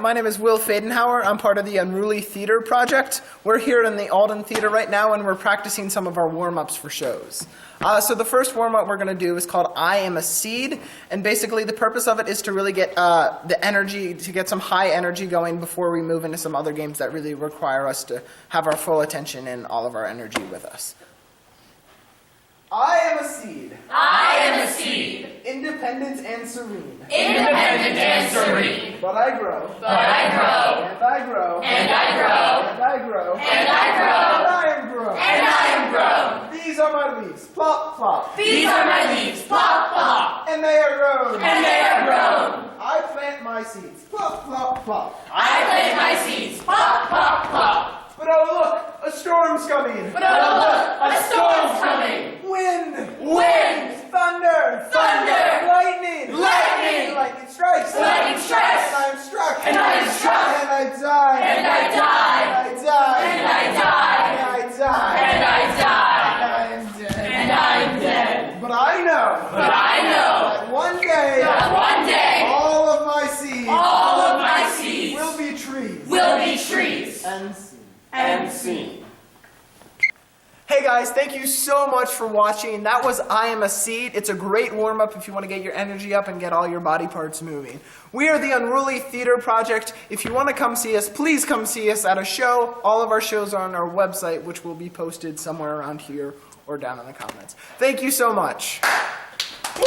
my name is Will Fadenhauer. I'm part of the Unruly Theater Project. We're here in the Alden Theater right now, and we're practicing some of our warm-ups for shows. So the first warm-up we're going to do is called I Am a Seed, and basically the purpose of it is to really get the energy, to get some high energy going before we move into some other games that really require us to have our full attention and all of our energy with us. I am a seed. I am a seed. Independent and serene. Independent and serene. But I grow. But I grow. And I grow. And I grow. And I grow. And I grow. And I am grown. And I am grown. These are my leaves. Plop, plop. These are my leaves. Plop, plop. And they are grown. And they are grown. I plant my seeds. Plop, plop, plop. I plant my seeds. Plop, plop, plop. But oh look, a storm's coming. But oh look, a storm's coming. Wind. Wind. Thunder. Thunder. Lightning. Lightning. Lightning strikes. Lightning strikes. And I am struck. And I am struck. And I die. And I die. And I die. And I die. And I die. And I die. And I am dead. And I am dead. But I know. But I know. That one day. That one day. All of my seeds. All of my seeds. Will be trees. Will be trees. And seeds. And seen. Hey guys, thank you so much for watching. That was I Am a Seed. It's a great warm-up if you want to get your energy up and get all your body parts moving. We are the Unruly Theater Project. If you want to come see us, please come see us at a show. All of our shows are on our website, which will be posted somewhere around here or down in the comments. Thank you so much. Woo!